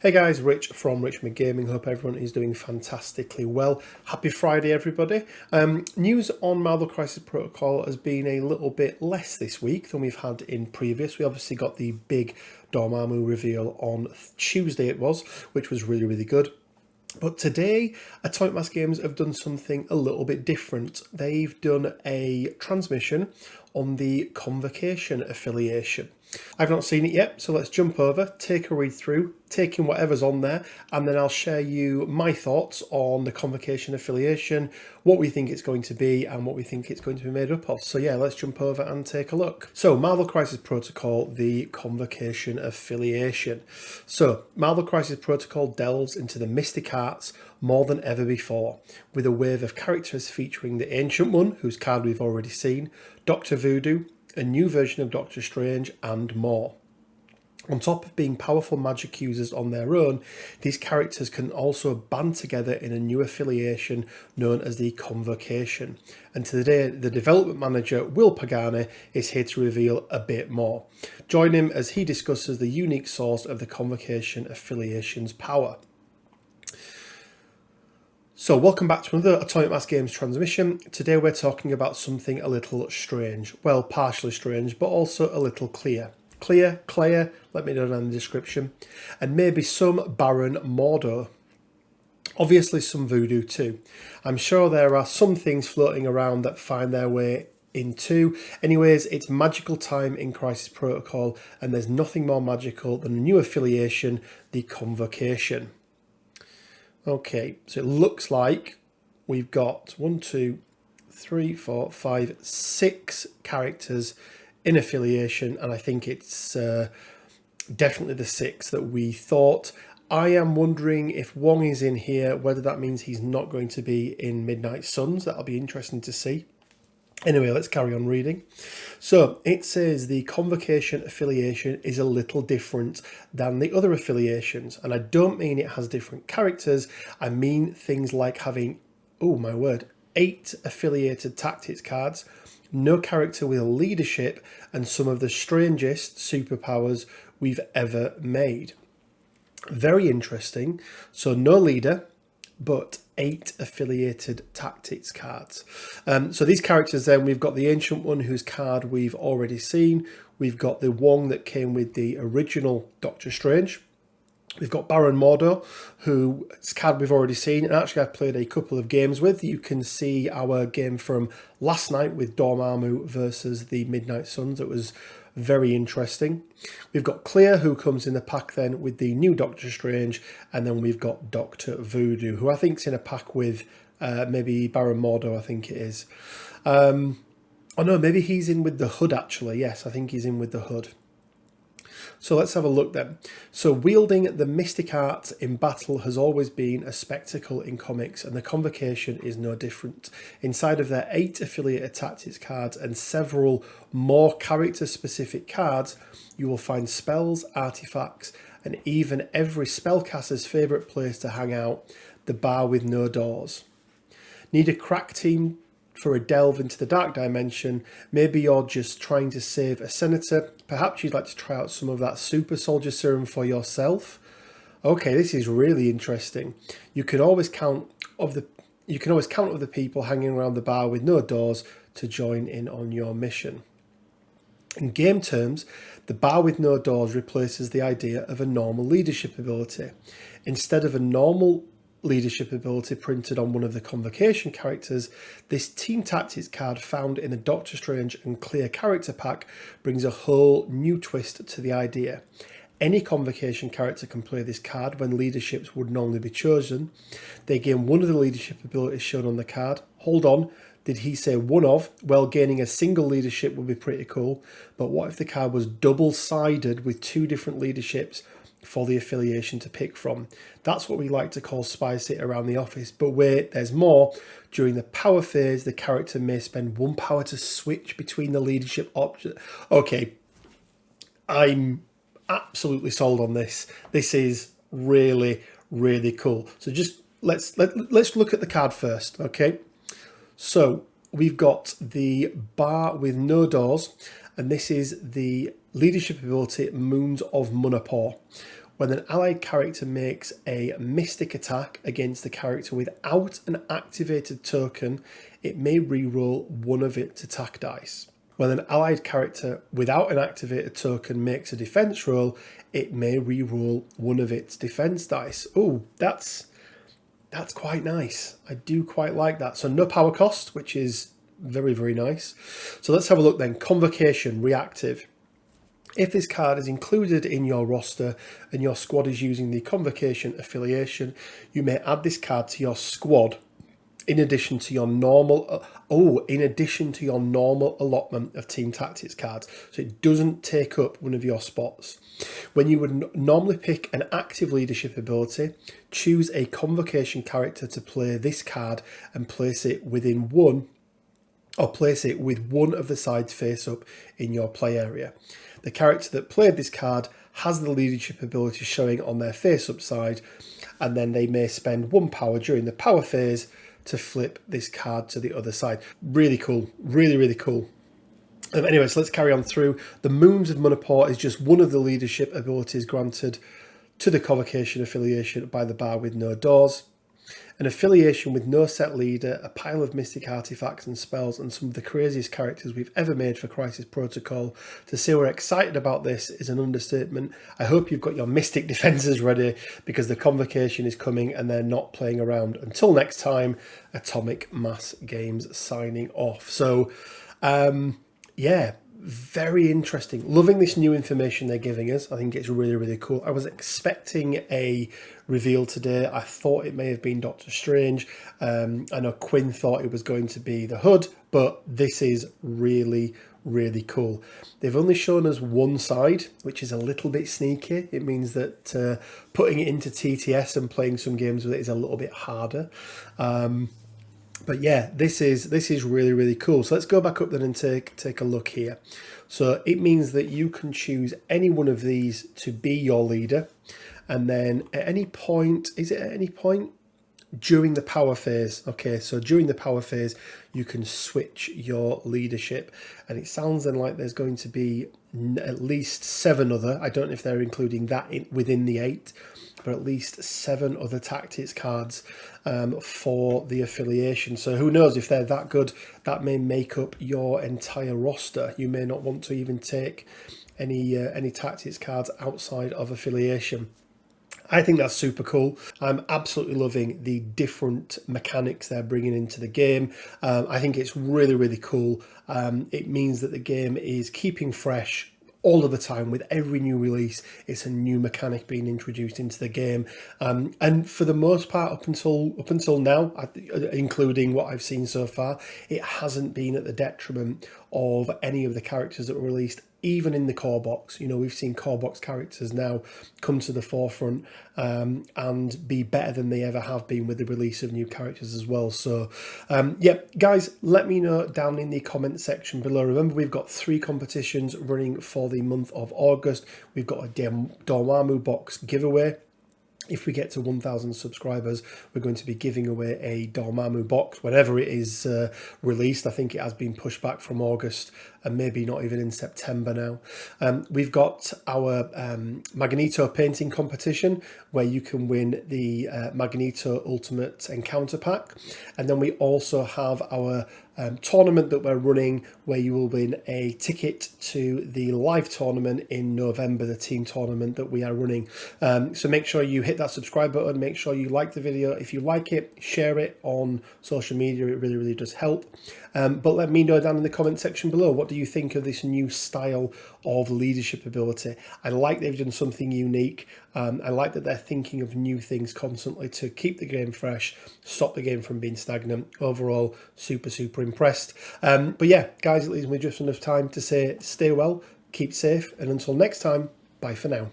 Hey guys, Rich from RichMid Gaming. Hope everyone is doing fantastically well. Happy Friday, everybody. News on Marvel Crisis Protocol has been a little bit less this week than we've had in previous. We obviously got the big Dormammu reveal on Tuesday it was, which was really good. But today, Atomic Mass Games have done something a little bit different. They've done a transmission on the Convocation affiliation. I've not seen it yet, so let's jump over, take a read through, take in whatever's on there, and then I'll share you my thoughts on the Convocation affiliation, what we think it's going to be, and what we think it's going to be made up of. So yeah, let's jump over and take a look. So Marvel Crisis Protocol, the Convocation affiliation. So Marvel Crisis Protocol delves into the mystic arts more than ever before, with a wave of characters featuring the Ancient One, whose card we've already seen, Dr. Voodoo, a new version of Doctor Strange, and more. On top of being powerful magic users on their own, these characters can also band together in a new affiliation known as the Convocation. And today, the development manager, Will Pagani, is here to reveal a bit more. Join him as he discusses the unique source of the Convocation affiliation's power. So welcome back to another Atomic Mass Games transmission. Today we're talking about something a little strange. Well, partially strange, but also a little Clea, let me know down in the description. And maybe some Baron Mordo. Obviously some Voodoo too. I'm sure there are some things floating around that find their way into. Anyways, it's magical time in Crisis Protocol, and there's nothing more magical than a new affiliation, the Convocation. Okay, so it looks like we've got 6 characters in affiliation, and I think it's definitely the 6 that we thought. I am wondering if Wong is in here, whether that means he's not going to be in Midnight Suns. That'll be interesting to see. Anyway, let's carry on reading. So it says the Convocation affiliation is a little different than the other affiliations. And I don't mean it has different characters. I mean things like having, 8 affiliated tactics cards, no character with leadership, and some of the strangest superpowers we've ever made. Very interesting. So no leader, but 8 affiliated tactics cards. So these characters then, we've got the Ancient One, whose card we've already seen. We've got the Wong that came with the original Doctor Strange. We've got Baron Mordo, whose card we've already seen, and actually I've played a couple of games with. You can see our game from last night with Dormammu versus the Midnight Suns. It was very interesting. We've got Clea, who comes in the pack then with the new Doctor Strange, and then we've got Dr. Voodoo, who I think's in a pack with maybe Baron Mordo, I think it is. Oh no, maybe he's in with the Hood actually. Yes, I think he's in with the Hood. So let's have a look then. So wielding the mystic art in battle has always been a spectacle in comics, and the Convocation is no different. Inside of their 8 affiliated tactics cards and several more character-specific cards, you will find spells, artifacts, and even every spellcaster's favourite place to hang out, the bar with no doors. Need a crack team for a delve into the dark dimension? Maybe you're just trying to save a senator. Perhaps you'd like to try out some of that super soldier serum for yourself. Okay, this is really interesting. You can always count of the people hanging around the bar with no doors to join in on your mission. In game terms, the bar with no doors replaces the idea of a normal leadership ability. Instead of a normal leadership ability printed on one of the Convocation characters, this Team Tactics card found in a Doctor Strange and Clea character pack brings a whole new twist to the idea. Any Convocation character can play this card when leaderships would normally be chosen. They gain one of the leadership abilities shown on the card. Hold on, did he say one of? Well, gaining a single leadership would be pretty cool, but what if the card was double-sided with 2 different leaderships for the affiliation to pick from? That's what we like to call Spicey around the office. But wait, there's more. During the power phase, the character may spend 1 power to switch between the leadership options. Okay, I'm absolutely sold on this. This is really cool. So just let's look at the card first, okay? So we've got the bar with no doors, and this is the leadership ability Moons of Munapore. When an allied character makes a mystic attack against the character without an activated token, it may reroll one of its attack dice. When an allied character without an activated token makes a defense roll, it may reroll one of its defense dice. Oh, that's quite nice. I do quite like that. So no power cost, which is very, very nice. So let's have a look then. Convocation, reactive. If this card is included in your roster and your squad is using the Convocation affiliation, you may add this card to your squad in addition to your normal allotment of team tactics cards. So it doesn't take up one of your spots. When you would normally pick an active leadership ability, choose a Convocation character to play this card and place it with one of the sides face up in your play area. The character that played this card has the leadership ability showing on their face up side, and then they may spend 1 power during the power phase to flip this card to the other side. Really cool. Really, really cool. Anyway, so let's carry on through. The Moons of Munaport is just one of the leadership abilities granted to the Convocation affiliation by the bar with no doors. An affiliation with no set leader, a pile of mystic artifacts and spells, and some of the craziest characters we've ever made for Crisis Protocol. To say we're excited about this is an understatement. I hope you've got your mystic defenses ready, because the Convocation is coming and they're not playing around. Until next time, Atomic Mass Games signing off. So, yeah, very interesting. Loving this new information they're giving us. I think it's really, really cool. I was expecting a reveal today. I thought it may have been Doctor Strange. I know Quinn thought it was going to be the Hood, but this is really, really cool. They've only shown us one side, which is a little bit sneaky. It means that putting it into TTS and playing some games with it is a little bit harder. But yeah, this is really, really cool. So let's go back up then and take a look here. So it means that you can choose any one of these to be your leader. And then at any point, is it at any point? During the power phase. Okay, so during the power phase, you can switch your leadership. And it sounds then like there's going to be at least 7 other, I don't know if they're including that within the 8, but at least 7 other tactics cards for the affiliation. So who knows, if they're that good, that may make up your entire roster. You may not want to even take any tactics cards outside of affiliation. I think that's super cool. I'm absolutely loving the different mechanics they're bringing into the game. I think it's really, really cool. It means that the game is keeping fresh all of the time. With every new release, it's a new mechanic being introduced into the game. And for the most part, up until now, including what I've seen so far, it hasn't been at the detriment of any of the characters that were released, even in the core box. You know, we've seen core box characters now come to the forefront and be better than they ever have been with the release of new characters as well. So, yeah, guys, let me know down in the comment section below. Remember, we've got 3 competitions running for the month of August. We've got a Dormammu box giveaway. If we get to 1,000 subscribers, we're going to be giving away a Dormammu box whenever it is released. I think it has been pushed back from August and maybe not even in September now. We've got our Magneto painting competition where you can win the Magneto Ultimate Encounter Pack. And then we also have our tournament that we're running where you will win a ticket to the live tournament in November, the team tournament that we are running. So make sure you hit that subscribe button, make sure you like the video. If you like it, share it on social media. It really, really does help. But let me know down in the comment section below, what do you think of this new style of leadership ability? I like they've done something unique. I like that they're thinking of new things constantly to keep the game fresh, stop the game from being stagnant. Overall, super, super impressed. But yeah, guys, it leaves me just enough time to say stay well, keep safe, and until next time, bye for now.